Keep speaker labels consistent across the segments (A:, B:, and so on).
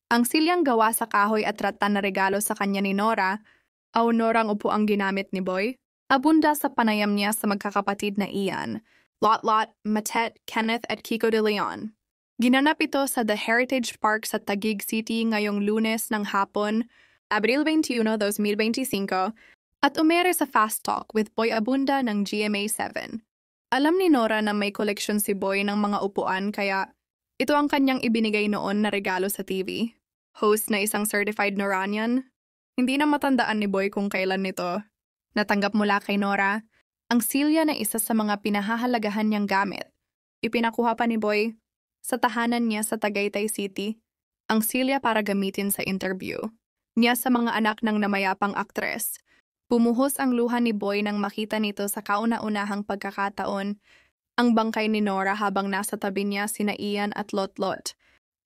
A: Ang silyang gawa sa kahoy at rattan na regalo sa kanya ni Nora, Norang upo ang ginamit ni Boy. Abunda sa panayam niya sa magkakapatid na Ian, Lot, Matet, Kenneth at Kiko de Leon. Ginanap ito sa The Heritage Park sa Taguig City ngayong Lunes ng hapon, Abril 21, 2025, at umere sa Fast Talk with Boy Abunda ng GMA7. Alam ni Nora na may koleksyon si Boy ng mga upuan kaya ito ang kanyang ibinigay noon na regalo sa TV. Host na isang certified Noranian. Hindi na matandaan ni Boy kung kailan nito natanggap mula kay Nora ang silya na isa sa mga pinahahalagahan niyang gamit. Ipinakuha pa ni Boy sa tahanan niya sa Tagaytay City ang silya para gamitin sa interview niya sa mga anak ng namayapang aktres. Pumuhos ang luha ni Boy nang makita nito sa kauna-unahang pagkakataon ang bangkay ni Nora habang nasa tabi niya sina Ian at Lot.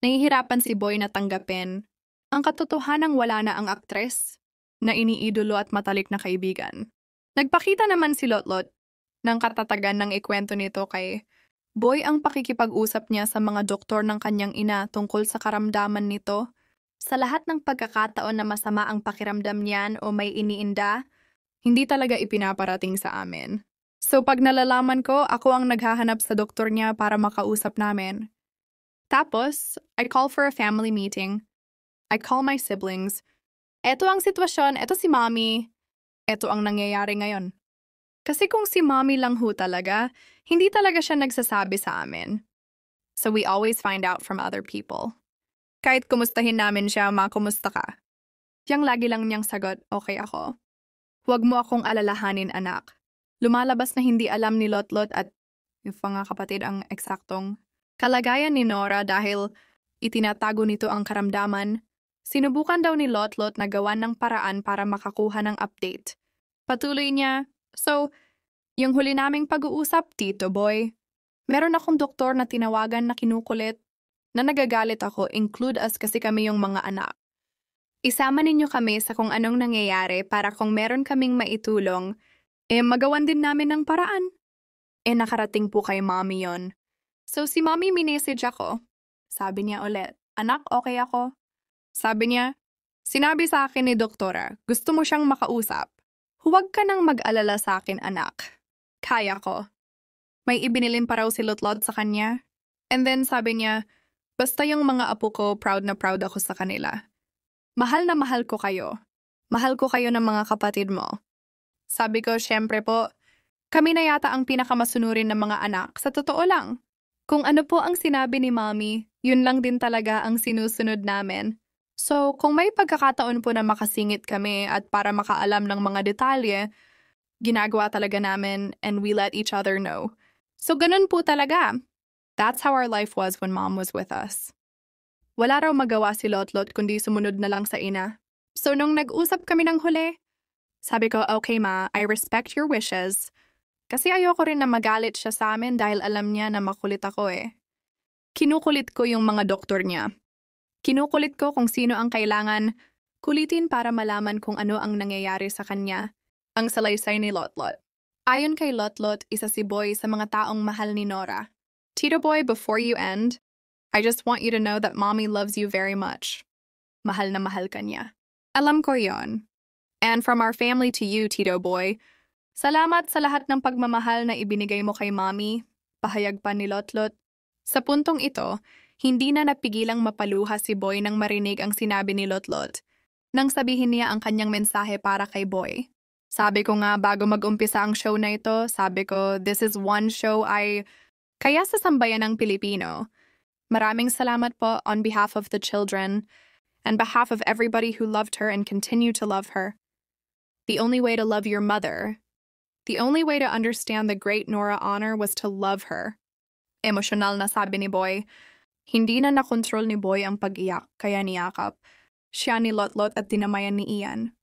A: Nahihirapan si Boy na tanggapin ang katotohanang wala na ang aktres na iniidolo at matalik na kaibigan. Nagpakita naman si Lot ng katatagan ng ikwento nito kay Boy ang pakikipag-usap niya sa mga doktor ng kanyang ina tungkol sa karamdaman nito. Sa lahat ng pagkakataon na masama ang pakiramdam niyan o may iniinda, hindi talaga ipinaparating sa amin. So pag nalalaman ko, ako ang naghahanap sa doktor niya para makausap namin. Tapos, I call for a family meeting. I call my siblings. Eto ang sitwasyon, eto si Mommy. Eto ang nangyayari ngayon. Kasi kung si Mommy lang ho talaga, hindi talaga siya nagsasabi sa amin. So we always find out from other people. Kahit kumustahin namin siya, kumusta ka? Yang lagi lang niyang sagot, okay ako. Huwag mo akong alalahanin, anak. Lumalabas na hindi alam ni Lot at yung mga kapatid ang eksaktong kalagayan ni Nora dahil itinatago nito ang karamdaman. Sinubukan daw ni Lot na gawan ng paraan para makakuha ng update. Patuloy niya, so, yung huli naming pag-uusap, Tito Boy, meron akong doktor na tinawagan na kinukulit, na nagagalit ako, include us kasi kami yung mga anak. Isama ninyo kami sa kung anong nangyayari para kung meron kaming maitulong, magawan din namin ng paraan. Nakarating po kay Mommy yon. So si Mommy minessage ako. Sabi niya ulit, anak, okay ako. Sabi niya, sinabi sa akin ni doktora, gusto mo siyang makausap. Huwag ka nang mag-alala sa akin, anak. Kaya ko. May ibinilin pa raw si Lot sa kanya. And then sabi niya, basta yung mga apo ko, proud na proud ako sa kanila. Mahal na mahal ko kayo. Mahal ko kayo ng mga kapatid mo. Sabi ko, syempre po, kami na yata ang pinakamasunurin ng mga anak. Sa totoo lang. Kung ano po ang sinabi ni Mommy, yun lang din talaga ang sinusunod namin. So, kung may pagkakataon po na makasingit kami at para makaalam ng mga detalye, ginagawa talaga namin and we let each other know. So, ganun po talaga. That's how our life was when Mom was with us. Wala raw magawa si Lot kundi sumunod na lang sa ina. So, nung nag-usap kami ng huli, sabi ko, okay ma, I respect your wishes. Kasi ayoko rin na magalit siya sa amin dahil alam niya na makulit ako Kinukulit ko yung mga doktor niya. Kinukulit ko kung sino ang kailangan kulitin para malaman kung ano ang nangyayari sa kanya, ang salaysay ni Lot. Ayon kay Lot, isa si Boy sa mga taong mahal ni Nora. Tito Boy, before you end, I just want you to know that Mommy loves you very much. Mahal na mahal ka niya. Alam ko yon. And from our family to you, Tito Boy, salamat sa lahat ng pagmamahal na ibinigay mo kay Mommy, pahayag pa ni Lot. Sa puntong ito, hindi na napigilang mapaluha si Boy nang marinig ang sinabi ni Lot. Nang sabihin niya ang kanyang mensahe para kay Boy. Sabi ko nga bago mag-umpisa ang show na ito, sabi ko, this is one show kaya sa sambayan ng Pilipino. Maraming salamat po on behalf of the children and behalf of everybody who loved her and continue to love her. The only way to love your mother, the only way to understand the great Nora Honor was to love her. Emosyonal na sabi ni Boy. Hindi na nakontrol ni Boy ang pag-iyak, kaya niyakap siya ni Lot at dinamayan ni Ian.